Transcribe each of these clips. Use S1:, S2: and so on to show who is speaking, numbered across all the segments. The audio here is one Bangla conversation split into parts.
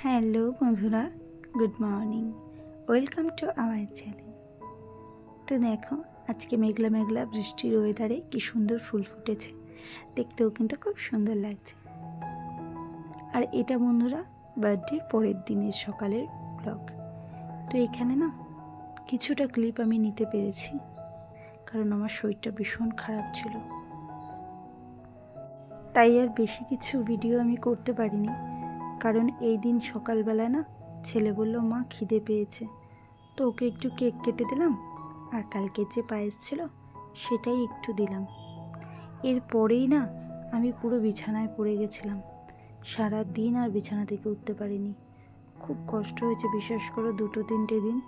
S1: হ্যালো বন্ধুরা, good morning, welcome to our channel. তো দেখো, আজকে মেঘলা মেঘলা বৃষ্টির ওয়েদারে কি সুন্দর ফুল ফুটেছে, দেখতেও কিন্তু খুব সুন্দর লাগছে। আর এটা বন্ধুরা বার্থডের পরের দিনের সকালের ব্লগ। তো এখানে না কিছুটা ক্লিপ আমি নিতে পেরেছি, কারণ আমার শরীরটা ভীষণ খারাপ ছিল, তাই আর বেশি কিছু ভিডিও আমি করতে পারিনি। কারণ এই দিন সকালবেলা না ছেলে বলল, মা খিদে পেয়েছে, তো ওকে একটু কেক কেটে দিলাম, আর কালকের যে পায়েস ছিল সেটাই একটু দিলাম। এরপরেই না আমি পুরো বিছানায় পড়ে গেছিলাম, সারা দিন আর বিছানা থেকে উঠতে পারিনি। খুব কষ্ট হয়েছে, বিশ্বাস করো, 2-3 দিন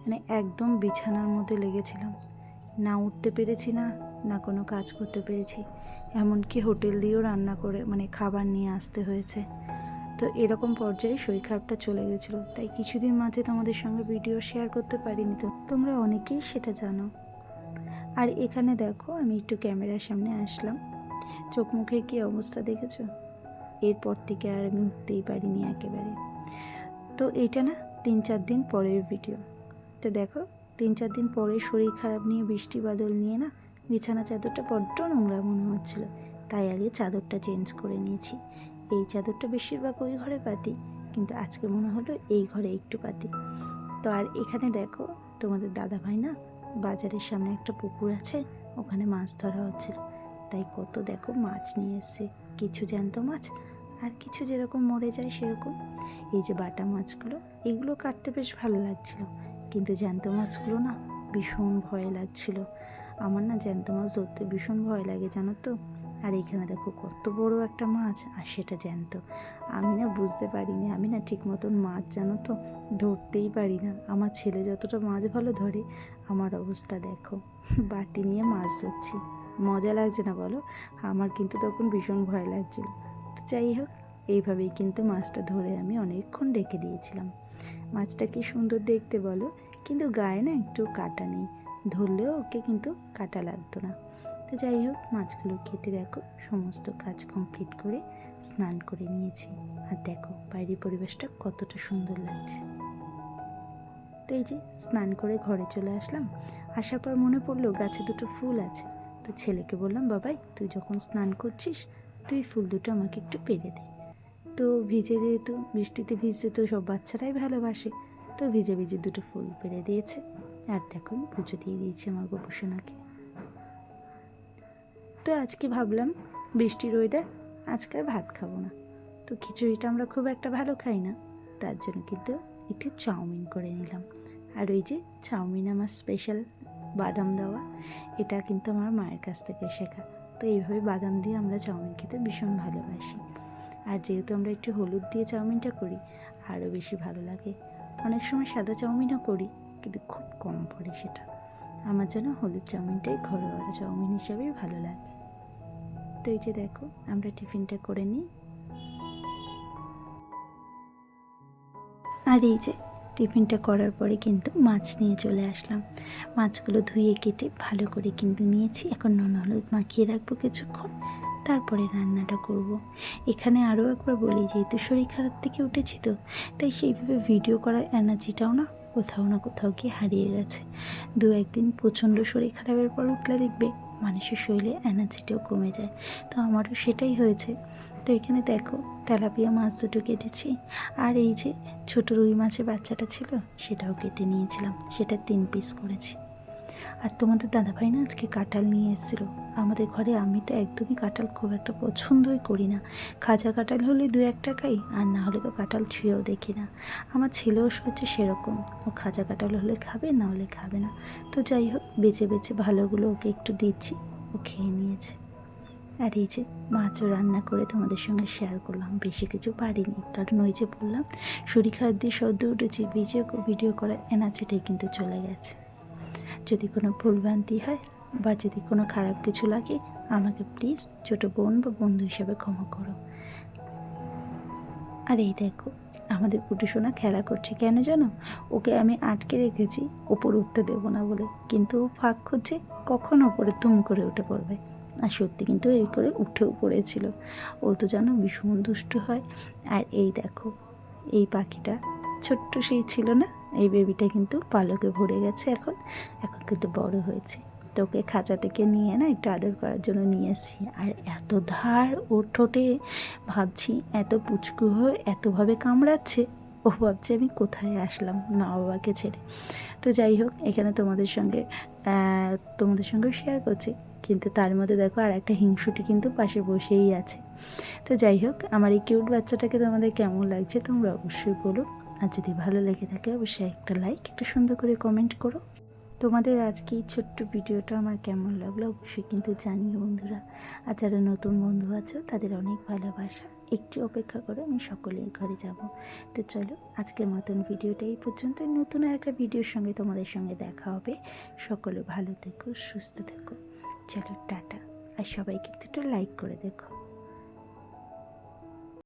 S1: মানে একদম বিছানার মধ্যে লেগেছিলাম, না উঠতে পেরেছি না কোনো কাজ করতে পেরেছি। এমনকি হোটেল দিয়েও রান্না করে খাবার নিয়ে আসতে হয়েছে। তো এরকম পর্যায়ে শরীর খারাপটা চলে গেছিলো, তাই কিছুদিন মাঝে তোমাদের সঙ্গে ভিডিও শেয়ার করতে পারিনি। তো তোমরা অনেকেই সেটা জানো। আর এখানে দেখো, আমি একটু ক্যামেরার সামনে আসলাম, চোখ মুখের কী অবস্থা দেখেছো? এরপর থেকে আর আমি উঠতেই পারিনি একেবারে। তো এইটা না 3-4 দিন পরের ভিডিও। তো দেখো, 3-4 দিন পরে শরীর খারাপ নিয়ে, বৃষ্টি বাদল নিয়ে না বিছানা চাদরটা বড্ড নোংরা মনে হচ্ছিলো, তাই আগে চাদরটা চেঞ্জ করে নিয়েছি। এই চাদরটা বেশিরভাগ ওই ঘরে পাতি, কিন্তু আজকে মনে হলো এই ঘরে একটু পাতি। তো আর এখানে দেখো, তোমাদের দাদাভাই না বাজারের সামনে একটা পুকুর আছে, ওখানে মাছ ধরা হচ্ছিল, তাই কত দেখো মাছ নিয়ে এসছে, কিছু জ্যান্ত মাছ আর কিছু যেরকম মরে যায় সেরকম। এই যে বাটা মাছগুলো, এগুলো কাটতে বেশ ভালো লাগছিল, কিন্তু জ্যান্ত মাছগুলো না ভীষণ ভয় লাগছিল। আমার না জ্যান্ত মাছ ধরতে ভীষণ ভয় লাগে, জানো তো। আর এখানে দেখো কত বড় একটা মাছ, আর সেটা জ্যান্ত। আমি না বুঝতে পারিনি, আমি না ঠিক মতন মাছ, জানো তো, ধরতেই পারি না। আমার ছেলে যতটা মাছ ভালো ধরে, আমার অবস্থা দেখো, বাটি নিয়ে মাছ ধরছি। মজা লাগছে না বলো? আমার কিন্তু তখন ভীষণ ভয় লাগছিল। তো যাই হোক, এইভাবেই কিন্তু মাছটা ধরে আমি অনেকক্ষণ রেখে দিয়েছিলাম। মাছটা কি সুন্দর দেখতে বলো, কিন্তু গায়ে না একটু কাটা নেই, ধরলেও ওকে কিন্তু কাটা লাগতো না। তো যাই হোক, মাছগুলো কেটে দেখো সমস্ত কাজ কমপ্লিট করে স্নান করে নিয়েছি। আর দেখো বাইরের পরিবেশটা কতটা সুন্দর লাগছে। তো এই যে স্নান করে ঘরে চলে আসলাম, আসার পর মনে পড়লো গাছে দুটো ফুল আছে। তো ছেলেকে বললাম, বাবাই তুই যখন স্নান করছিস, তুই ফুল দুটো আমাকে একটু পেরে দে। তো ভিজে, যেহেতু বৃষ্টিতে ভিজতে তো সব বাচ্চারাই ভালোবাসে, তো ভিজে ভিজে দুটো ফুল পেরে দিয়েছে। আর দেখো পুজো দিয়ে দিয়েছি আমার গোপুসোনাকে। তো আজকে ভাবলাম বৃষ্টির ওয়েদার, আজকে আর ভাত খাবো না। তো খিচুড়িটা আমরা খুব একটা ভালো খাই না, তার জন্য কিন্তু একটু চাউমিন করে নিলাম। আর ওই যে চাউমিন আমার স্পেশাল বাদাম দেওয়া, এটা কিন্তু আমার মায়ের কাছ থেকে শেখা। তো এইভাবে বাদাম দিয়ে আমরা চাউমিন খেতে ভীষণ ভালোবাসি। আর যেহেতু আমরা একটু হলুদ দিয়ে চাউমিনটা করি, আরও বেশি ভালো লাগে। অনেক সময় সাদা চাউমিনও করি, কিন্তু খুব কম পড়ে সেটা। আমার যেন হলুদ চাউমিনটাই ঘরোয়া চাউমিন হিসাবেই ভালো লাগে। তো এই যে দেখো, আমরা টিফিনটা করে নিই। আর এই যে টিফিনটা করার পরে কিন্তু মাছ নিয়ে চলে আসলাম। মাছগুলো ধুয়ে কেটে ভালো করে কিন্তু নিয়েছি, এখন নুন হলুদ মাখিয়ে রাখবো কিছুক্ষণ, তারপরে রান্নাটা করব। এখানে আরও একবার বলি, যেহেতু শরীর খারাপ থেকে উঠেছি, তো তাই সেইভাবে ভিডিও করার এনার্জিটাও না কোথাও গিয়ে হারিয়ে গেছে। 2-1 দিন প্রচণ্ড শরীর খারাপের পর উঠলে দেখবে মানুষের শরীরে এনার্জিটাও কমে যায়। তো আমারও সেটাই হয়েছে। তো এখানে দেখো তেলাপিয়া মাছ দুটো কেটেছি, আর এই যে ছোটো রুই মাছের বাচ্চাটা ছিল সেটাও কেটে নিয়েছিলাম, সেটা 3 পিস করেছি। আর তোমাদের দাদাভাই না আজকে কাঁঠাল নিয়ে এসেছিলো আমাদের ঘরে। আমি তো একদমই কাঁঠাল খুব একটা পছন্দই করি না, খাজা কাঁঠাল হলে 2-1টা খাই, আর না হলে তো কাঁঠাল ছুঁয়েও দেখি না। আমার ছেলেও হচ্ছে সেরকম, ও খাজা কাঁঠাল হলে খাবে, না হলে খাবে না। তো যাই হোক, বেছে বেছে ভালোগুলো ওকে একটু দিচ্ছি, ও খেয়ে নিয়েছে। আর এই যে মাছও রান্না করে তোমাদের সঙ্গে শেয়ার করলাম, বেশি কিছু পারিনি, কারণ ওই যে বললাম শরীর খারাপ দিয়ে সদ্য উঠেছি, ভিডিও করার এনার্জিটাই কিন্তু চলে গেছে। যদি কোনো ভুলভ্রান্তি হয় বা যদি কোনো খারাপ কিছু লাগে, আমাকে প্লিজ ছোটো বোন বা বন্ধু হিসেবে ক্ষমা করো। আর এই দেখো, আমাদের পুটুসোনা খেলা করছে, কেন জানো? ওকে আমি আটকে রেখেছি ওপর উঠতে দেবো না বলে, কিন্তু ও ফাঁক খুঁজছে কখন ওপরে তুম করে উঠে পড়বে। আর সত্যি কিন্তু এই করে উঠেও পড়েছিল। ও তো জানো ভীষণ দুষ্টু হয়। আর এই দেখো, এই পাখিটা ছোট্ট সেই ছিল না, এই বেবিটা কিন্তু পালকে ভরে গেছে, এখন এখন কিন্তু বড় হয়েছে। তো ওকে খাঁচা থেকে নিয়ে না একটু আদর করার জন্য নিয়ে এসেছি। আর এত ধার ওর ঠোঁটে, ভাবছি এত পুচকু হয়ে এতভাবে কামড়াচ্ছে, ও ভাবছে আমি কোথায় আসলাম মা বাবাকে ছেড়ে। তো যাই হোক, এখানে তোমাদের সঙ্গেও শেয়ার করছি, কিন্তু তার মধ্যে দেখো আর একটা হিংসুটি কিন্তু পাশে বসেই আছে। তো যাই হোক, আমার এই কিউট বাচ্চাটাকে তোমাদের কেমন লাগছে তোমরা অবশ্যই বলো। আর যদি ভালো লেগে থাকে অবশ্যই একটা লাইক, একটা সুন্দর করে কমেন্ট করো। তোমাদের আজকে এই ছোট্ট ভিডিওটা আমার কেমন লাগলো অবশ্যই কিন্তু জানিও বন্ধুরা। আর যারা নতুন বন্ধু আছো তাদের অনেক ভালোবাসা, একটু অপেক্ষা করো, আমি সকলের ঘরে যাব। তো চলো, আজকের মতন ভিডিওটা এই পর্যন্ত। নতুন আর একটা ভিডিওর সঙ্গে তোমাদের সঙ্গে দেখা হবে। সকলে ভালো থেকো, সুস্থ থেকো। চলো টাটা। আর সবাই কিন্তু একটু লাইক করে দেখো।